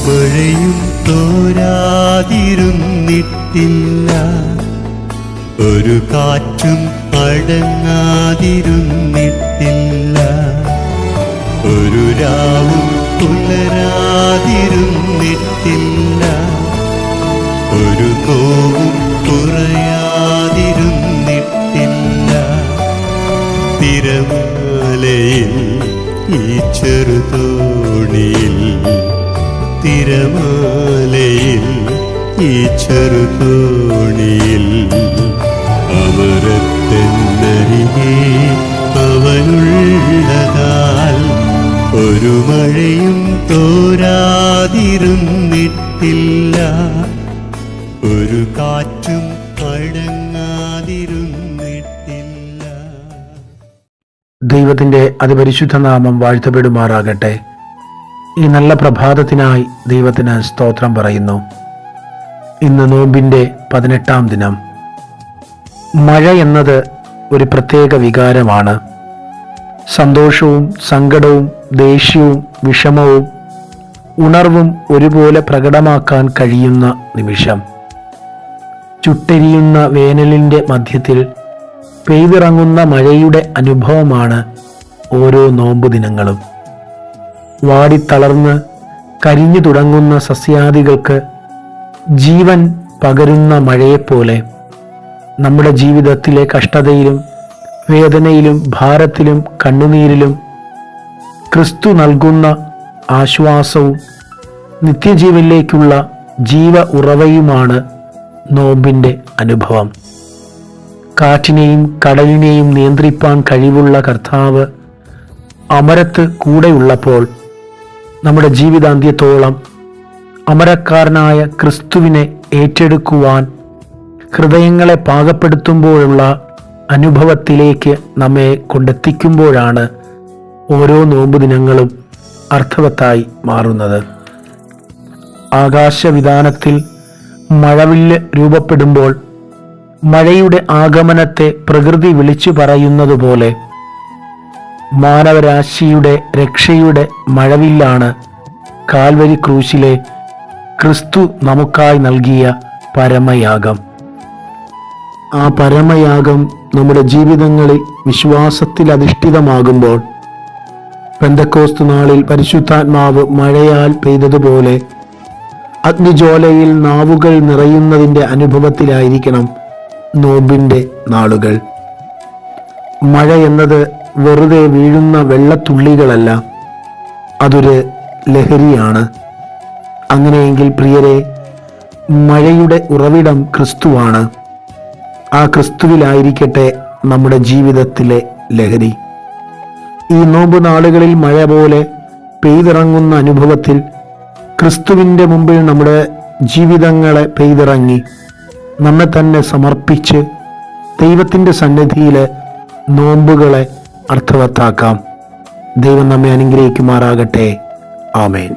മഴയും തോരാതിരുന്നിട്ടില്ല, ഒരു കാറ്റും അടങ്ങാതിരുന്നിട്ടില്ല, ഒരു രാവും പുലരാതിരുന്നിട്ടില്ല, ഒരു നോവും കുറയാതിരുന്നിട്ടില്ല. തിരമാലയിൽ ഈ ചെറുതോണിയിൽ, തിരമാലയിൽ ഈ ചെറുതോണിയിൽ, അമരത്തെന്നരികെ അവനുള്ളതാൽ ഒരു മഴയും തോരാതിരുന്നിട്ടില്ല, ഒരു കാറ്റും അടങ്ങാതിരുന്നിട്ടില്ല. ദൈവത്തിൻ്റെ അതിപരിശുദ്ധ നാമം വാഴ്ത്തപ്പെടുമാറാകട്ടെ. ഈ നല്ല പ്രഭാതത്തിനായി ദൈവത്തിന് സ്തോത്രം പറയുന്നു. ഇന്ന് നോമ്പിൻ്റെ 18-ാം ദിനം. മഴ എന്നത് ഒരു പ്രത്യേക വികാരമാണ്. സന്തോഷവും സങ്കടവും ദേഷ്യവും വിഷമവും ഉണർവും ഒരുപോലെ പ്രകടമാക്കാൻ കഴിയുന്ന നിമിഷം. ചുട്ടെരിയുന്ന വേനലിൻ്റെ മധ്യത്തിൽ പെയ്തിറങ്ങുന്ന മഴയുടെ അനുഭവമാണ് ഓരോ നോമ്പ് ദിനങ്ങളും. വാടിത്തളർന്ന് കരിഞ്ഞു തുടങ്ങുന്ന സസ്യാദികൾക്ക് ജീവൻ പകരുന്ന മഴയെപ്പോലെ നമ്മുടെ ജീവിതത്തിലെ കഷ്ടതയിലും വേദനയിലും ഭാരത്തിലും കണ്ണുനീരിലും ക്രിസ്തു നൽകുന്ന ആശ്വാസവും നിത്യജീവനിലേക്കുള്ള ജീവ ഉറവയുമാണ് നോമ്പിൻ്റെ അനുഭവം. കാറ്റിനെയും കടലിനെയും നിയന്ത്രിപ്പാൻ കഴിവുള്ള കർത്താവ് അമരത്ത് കൂടെയുള്ളപ്പോൾ നമ്മുടെ ജീവിതാന്ത്യത്തോളം അമരക്കാരനായ ക്രിസ്തുവിനെ ഏറ്റെടുക്കുവാൻ ഹൃദയങ്ങളെ പാകപ്പെടുത്തുമ്പോഴുള്ള അനുഭവത്തിലേക്ക് നമ്മെ കൊണ്ടെത്തിക്കുമ്പോഴാണ് ഓരോ നോമ്പ് ദിനങ്ങളും അർത്ഥവത്തായി മാറുന്നത്. ആകാശവിതാനത്തിൽ മഴവില്ല് രൂപപ്പെടുമ്പോൾ മഴയുടെ ആഗമനത്തെ പ്രകൃതി വിളിച്ചു പറയുന്നതുപോലെ മാനവരാശിയുടെ രക്ഷയുടെ മഴവില്ലാണ് കാൽവരി ക്രൂശിലെ ക്രിസ്തു നമുക്കായി നൽകിയ പരമയാഗം. ആ പരമയാഗം നമ്മുടെ ജീവിതങ്ങളിൽ വിശ്വാസത്തിൽ അധിഷ്ഠിതമാകുമ്പോൾ പെന്തക്കോസ്ത് നാളിൽ പരിശുദ്ധാത്മാവ് മഴയാൽ പെയ്തതുപോലെ അഗ്നിജ്വാലയിൽ നാവുകൾ നിറയുന്നതിൻ്റെ അനുഭവത്തിലായിരിക്കണം നോമ്പിൻ്റെ നാളുകൾ. മഴ എന്നത് വെറുതെ വീഴുന്ന വെള്ളത്തുള്ളികളല്ല, അതൊരു ലഹരിയാണ്. അങ്ങനെയെങ്കിൽ പ്രിയരെ, മഴയുടെ ഉറവിടം ക്രിസ്തുവാണ്. ആ ക്രിസ്തുവിലായിരിക്കട്ടെ നമ്മുടെ ജീവിതത്തിലെ ലഹരി. ഈ നോമ്പ് നാളുകളിൽ മഴ പോലെ പെയ്തിറങ്ങുന്ന അനുഭവത്തിൽ ക്രിസ്തുവിൻ്റെ മുമ്പിൽ നമ്മുടെ ജീവിതങ്ങളെ പെയ്തിറങ്ങി നമ്മെ തന്നെ സമർപ്പിച്ച് ദൈവത്തിൻ്റെ സന്നിധിയിൽ നോമ്പുകളെ അർത്ഥവത്താക്കാം. ദൈവം നമ്മെ അനുഗ്രഹിക്കുമാറാകട്ടെ. ആമേൻ.